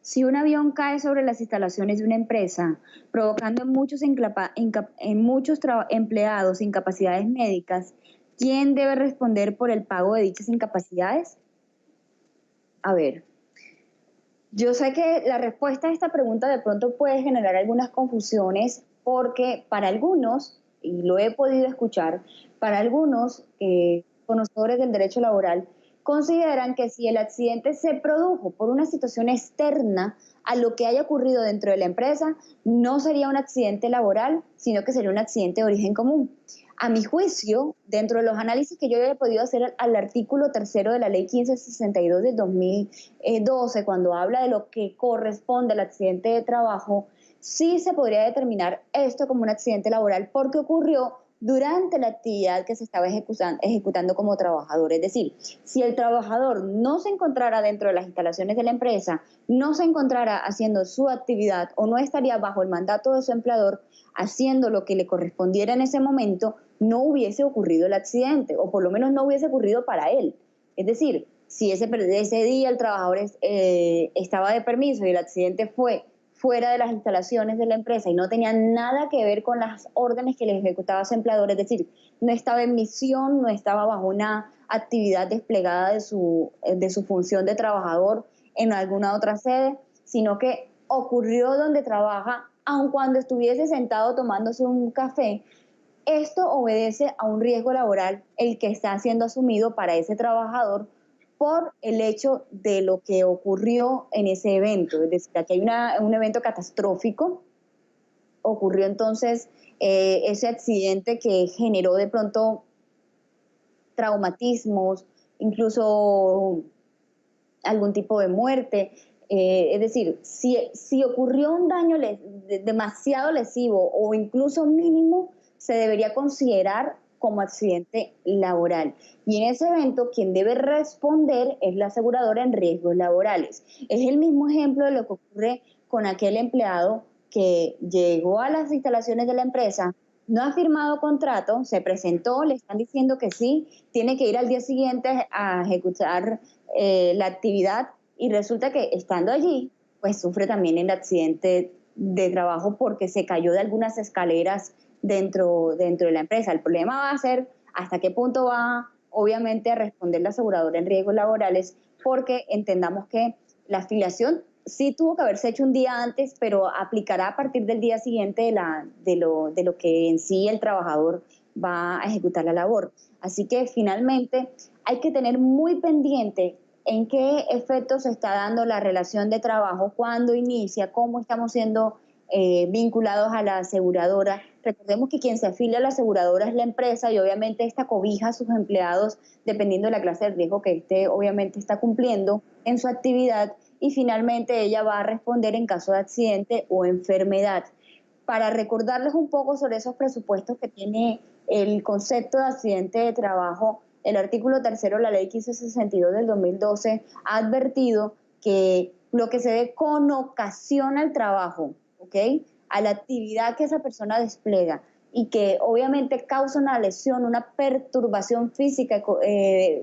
Si un avión cae sobre las instalaciones de una empresa, provocando en muchos empleados incapacidades médicas, ¿quién debe responder por el pago de dichas incapacidades? A ver, yo sé que la respuesta a esta pregunta de pronto puede generar algunas confusiones porque para algunos, y lo he podido escuchar, para algunos conocedores del derecho laboral, consideran que si el accidente se produjo por una situación externa a lo que haya ocurrido dentro de la empresa, no sería un accidente laboral, sino que sería un accidente de origen común. A mi juicio, dentro de los análisis que yo había podido hacer al artículo tercero de la ley 1562 del 2012, cuando habla de lo que corresponde al accidente de trabajo, sí se podría determinar esto como un accidente laboral porque ocurrió durante la actividad que se estaba ejecutando como trabajador. Es decir, si el trabajador no se encontrara dentro de las instalaciones de la empresa, no se encontrara haciendo su actividad o no estaría bajo el mandato de su empleador haciendo lo que le correspondiera en ese momento, no hubiese ocurrido el accidente, o por lo menos no hubiese ocurrido para él. Es decir, si ese día el trabajador estaba de permiso y el accidente fue fuera de las instalaciones de la empresa y no tenía nada que ver con las órdenes que le ejecutaba su empleador, es decir, no estaba en misión, no estaba bajo una actividad desplegada de su función de trabajador en alguna otra sede, sino que ocurrió donde trabaja, aun cuando estuviese sentado tomándose un café. Esto obedece a un riesgo laboral el que está siendo asumido para ese trabajador por el hecho de lo que ocurrió en ese evento. Es decir, aquí hay un evento catastrófico, ocurrió entonces ese accidente que generó de pronto traumatismos, incluso algún tipo de muerte. Es decir, si ocurrió un daño demasiado lesivo o incluso mínimo, se debería considerar como accidente laboral. Y en ese evento, quien debe responder es la aseguradora en riesgos laborales. Es el mismo ejemplo de lo que ocurre con aquel empleado que llegó a las instalaciones de la empresa, no ha firmado contrato, se presentó, le están diciendo que sí, tiene que ir al día siguiente a ejecutar la actividad y resulta que estando allí, pues sufre también el accidente de trabajo porque se cayó de algunas escaleras dentro de la empresa. El problema va a ser hasta qué punto va, obviamente, a responder la aseguradora en riesgos laborales, porque entendamos que la afiliación sí tuvo que haberse hecho un día antes, pero aplicará a partir del día siguiente de lo que en sí el trabajador va a ejecutar la labor. Así que finalmente hay que tener muy pendiente en qué efectos se está dando la relación de trabajo, cuándo inicia, cómo estamos siendo vinculados a la aseguradora. Recordemos que quien se afilia a la aseguradora es la empresa y obviamente esta cobija a sus empleados dependiendo de la clase de riesgo que éste obviamente está cumpliendo en su actividad y finalmente ella va a responder en caso de accidente o enfermedad. Para recordarles un poco sobre esos presupuestos que tiene el concepto de accidente de trabajo, el artículo tercero de la ley 1562 del 2012 ha advertido que lo que se dé con ocasión al trabajo, ¿ok? A la actividad que esa persona despliega y que obviamente causa una lesión, una perturbación física,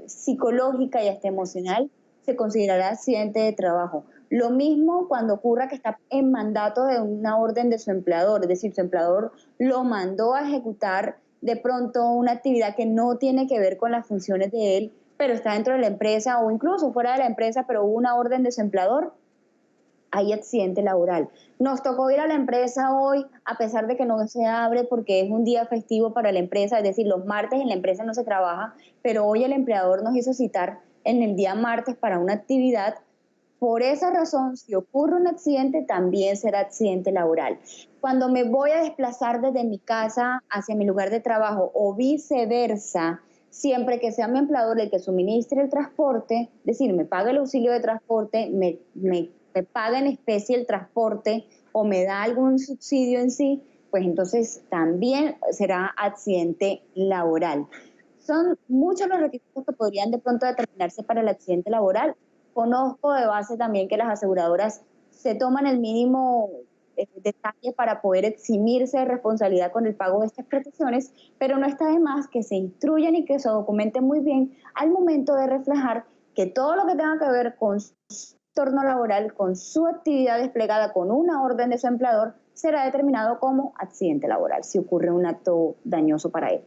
psicológica y hasta emocional, se considerará accidente de trabajo. Lo mismo cuando ocurra que está en mandato de una orden de su empleador, es decir, su empleador lo mandó a ejecutar de pronto una actividad que no tiene que ver con las funciones de él, pero está dentro de la empresa o incluso fuera de la empresa, pero hubo una orden de su empleador, hay accidente laboral. Nos tocó ir a la empresa hoy, a pesar de que no se abre porque es un día festivo para la empresa, es decir, los martes en la empresa no se trabaja, pero hoy el empleador nos hizo citar en el día martes para una actividad. Por esa razón, si ocurre un accidente, también será accidente laboral. Cuando me voy a desplazar desde mi casa hacia mi lugar de trabajo o viceversa, siempre que sea mi empleador el que suministre el transporte, es decir, me paga el auxilio de transporte, me paga en especie el transporte o me da algún subsidio en sí, pues entonces también será accidente laboral. Son muchos los requisitos que podrían de pronto determinarse para el accidente laboral. Conozco de base también que las aseguradoras se toman el mínimo detalle para poder eximirse de responsabilidad con el pago de estas prestaciones, pero no está de más que se instruyan y que se documenten muy bien al momento de reflejar que todo lo que tenga que ver con entorno laboral con su actividad desplegada con una orden de su empleador, será determinado como accidente laboral si ocurre un acto dañoso para él.